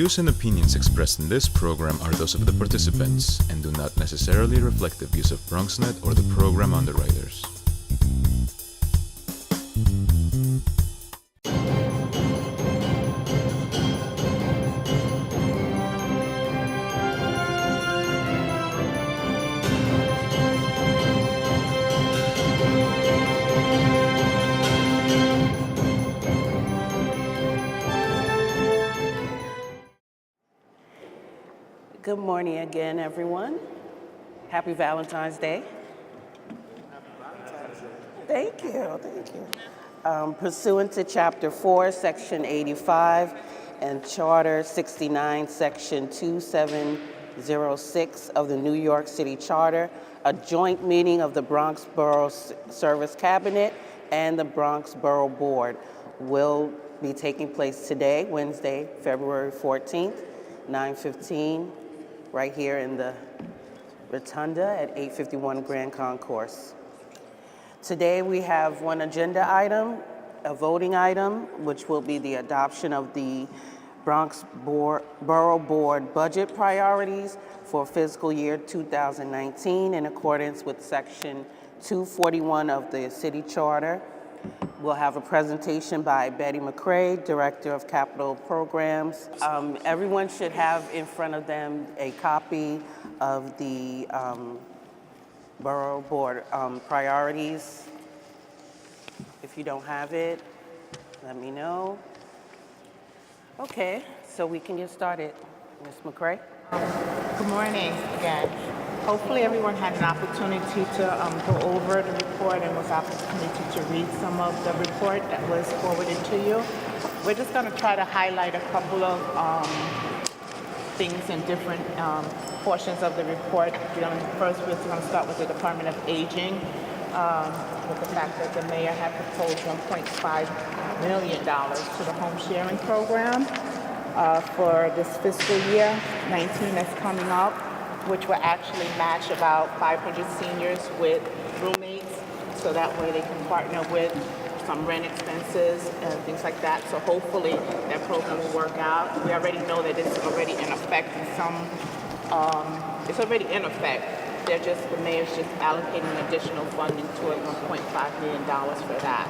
views and opinions expressed in this program are those of the participants and do not necessarily reflect the views of BronxNet or the program underwriters. Good morning again, everyone. Happy Valentine's Day. Thank you. Pursuant to Chapter 4, Section 85, and Charter 69, Section 2706 of the New York City Charter, a joint meeting of the Bronx Borough Service Cabinet and the Bronx Borough Board will be taking place today, Wednesday, February 14th, 9:15, right here in the Rotunda at 851 Grand Concourse. Today we have one agenda item, a voting item, which will be the adoption of the Bronx Borough Board budget priorities for fiscal year 2019 in accordance with Section 241 of the City Charter. We'll have a presentation by Betty McCrae, Director of Capital Programs. Everyone should have in front of them a copy of the Borough Board priorities. If you don't have it, let me know. Okay, so we can get started. Ms. McCrae? Good morning again. Hopefully everyone had an opportunity to go over the report and was opportunity to read some of the report that was forwarded to you. We're just going to try to highlight a couple of things in different portions of the report. First, we're going to start with the Department of Aging, with the fact that the mayor had proposed $1.5 million to the home sharing program for this fiscal year 19 that's coming up, which will actually match about 500 seniors with roommates, so that way they can partner with some rent expenses and things like that. So hopefully that program will work out. We already know that it's already in effect in it's already in effect. The mayor's just allocating additional funding to it, $1.5 million for that.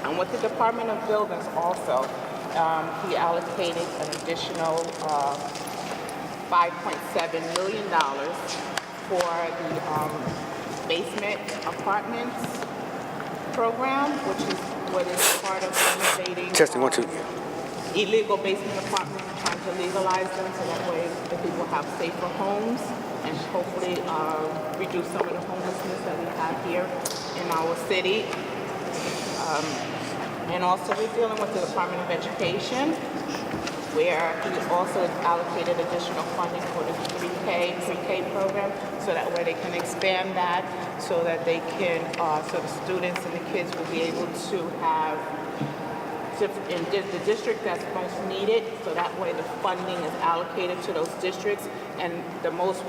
And with the Department of Buildings also, he allocated an additional $5.7 million for the basement apartments program, which is what is part of renovating illegal basement apartments, trying to legalize them so that way the people have safer homes and hopefully reduce some of the homelessness that we have here in our city. And also we're dealing with the Department of Education, where he also allocated additional funding for the pre-K program, so that way they can expand that, so that they can, so the students and the kids will be able to have, in the district that's most needed, so that way the funding is allocated to those districts, and the most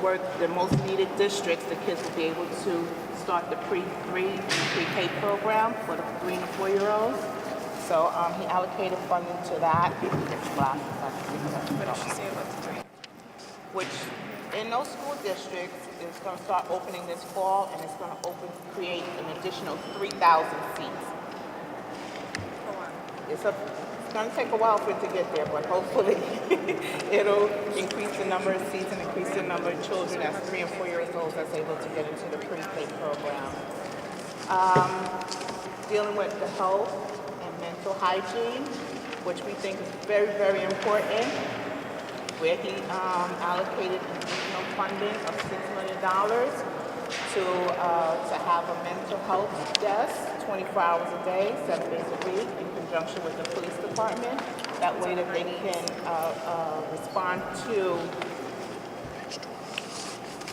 needed districts, the kids will be able to start the pre-3 and pre-K program for the 3 and 4-year-olds. So he allocated funding to that. What did she say about the 3? Which in those school districts is going to start opening this fall, and it's going to create an additional 3,000 seats. It's going to take a while for it to get there, but hopefully it'll increase the number of seats and increase the number of children that's 3 and 4 years old that's able to get into the pre-K program. Dealing with the health mental hygiene, which we think is very, very important, where he allocated additional funding of $6 million to have a mental health desk 24 hours a day, 7 days a week, in conjunction with the police department. That way that they can respond to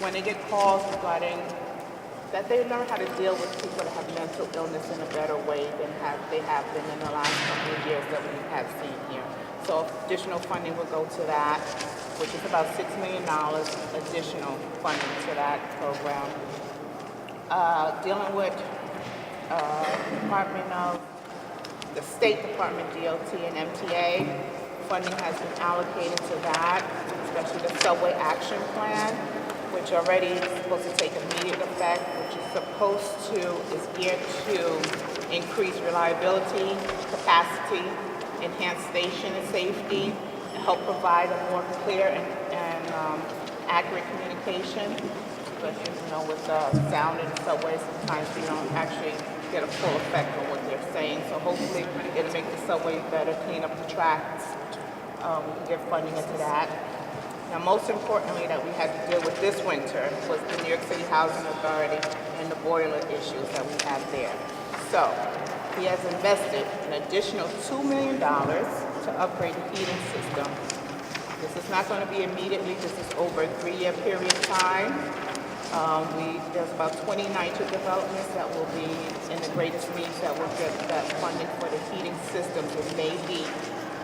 when they get calls regarding that they learn how to deal with people that have mental illness in a better way than they have been in the last couple of years that we have seen here. So additional funding will go to that, which is about $6 million additional funding to that program. Dealing with the State Department, DOT, and MTA funding has been allocated to that, especially the subway action plan, which already is supposed to take immediate effect, which is geared to increase reliability, capacity, enhance station and safety, and help provide a more clear and accurate communication. But with sound in the subway, sometimes we don't actually get a full effect on what they're saying. So hopefully it'll make the subway better, clean up the tracks. We can get funding into that. Now, most importantly that we had to deal with this winter was the New York City Housing Authority and the boiler issues that we have there. So he has invested an additional $2 million to upgrade the heating system. This is not going to be immediately. This is over a 3-year period of time. There's about 29 developments that will be in the greatest needs that will get that funding for the heating systems. It may be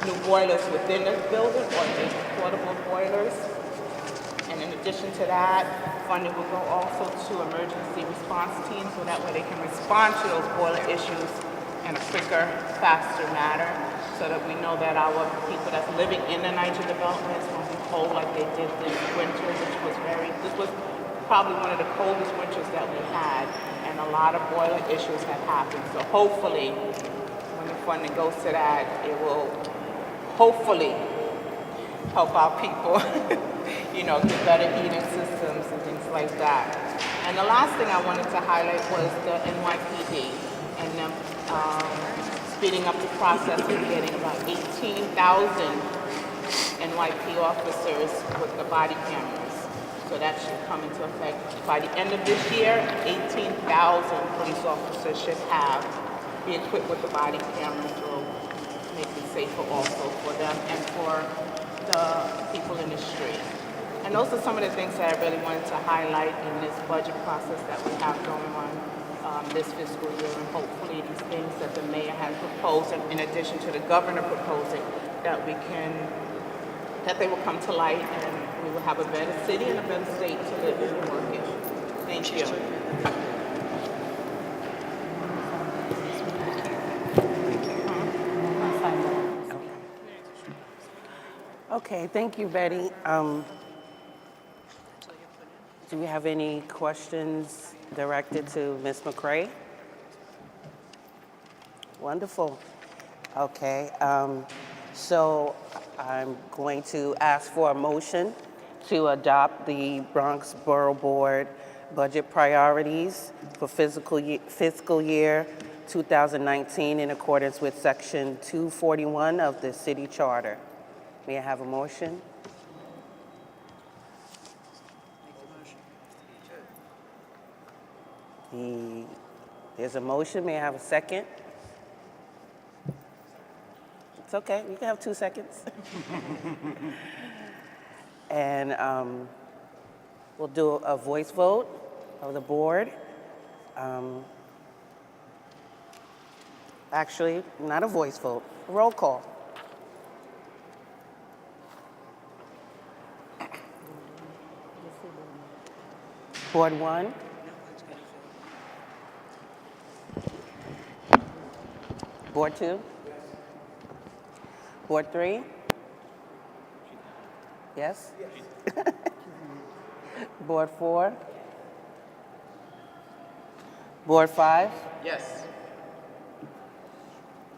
new boilers within the building or maybe portable boilers. And in addition to that, funding will go also to emergency response teams so that way they can respond to those boiler issues in a quicker, faster manner so that we know that our people that's living in the NYCHA developments won't be cold like they did this winter, this was probably one of the coldest winters that we had, and a lot of boiler issues have happened. So hopefully, when the funding goes to that, it will hopefully help our people, get better heating systems and things like that. And the last thing I wanted to highlight was the NYPD and them speeding up the process of getting about 18,000 NYP officers with the body cameras. So that should come into effect by the end of this year. 18,000 police officers should be equipped with the body cameras. Will make it safer also for them and for the people in the street. And those are some of the things that I really wanted to highlight in this budget process that we have going on this fiscal year. And hopefully these things that the mayor has proposed, in addition to the governor proposing, that they will come to light and we will have a better city and a better state to live in and work in. Thank you. Okay, thank you, Betty. Do we have any questions directed to Ms. McCray? Wonderful. Okay, so I'm going to ask for a motion to adopt the Bronx Borough Board budget priorities for fiscal year 2019 in accordance with Section 241 of the City Charter. May I have a motion? There's a motion. May I have a second? It's okay. You can have 2 seconds. And we'll do a voice vote of the board. Actually, not a voice vote. Roll call. Board 1. Board 2. Board 3. Yes? Board 4. Board 5. Yes.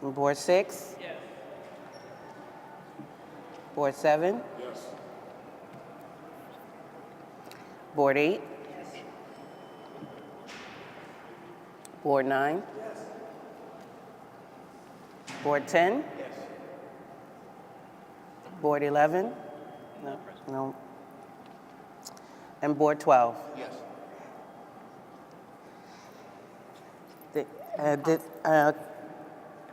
Board 6. Yes. Board 7. Yes. Board 8. Board 9. Yes. Board 10. Yes. Board 11. No. And Board 12. Yes.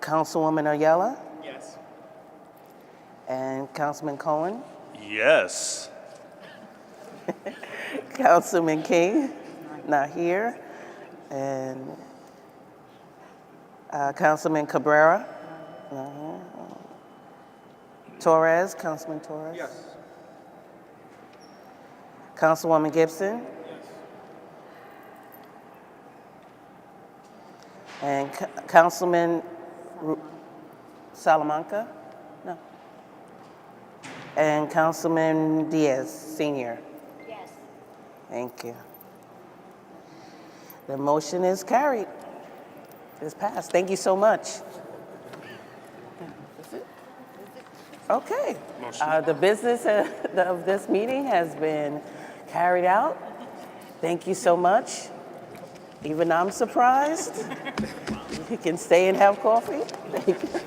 Councilwoman Ayala Yes. and Councilman Cohen, Yes. Councilman King, not here, and Councilman Cabrera, not here. Torres, Councilman Torres. Yes. Councilwoman Gibson. And Councilman Salamanca? No. And Councilman Diaz, Senior. Yes. Thank you. The motion is carried. It's passed. Thank you so much. Okay. The business of this meeting has been carried out. Thank you so much. Even I'm surprised. You can stay and have coffee. Thank you.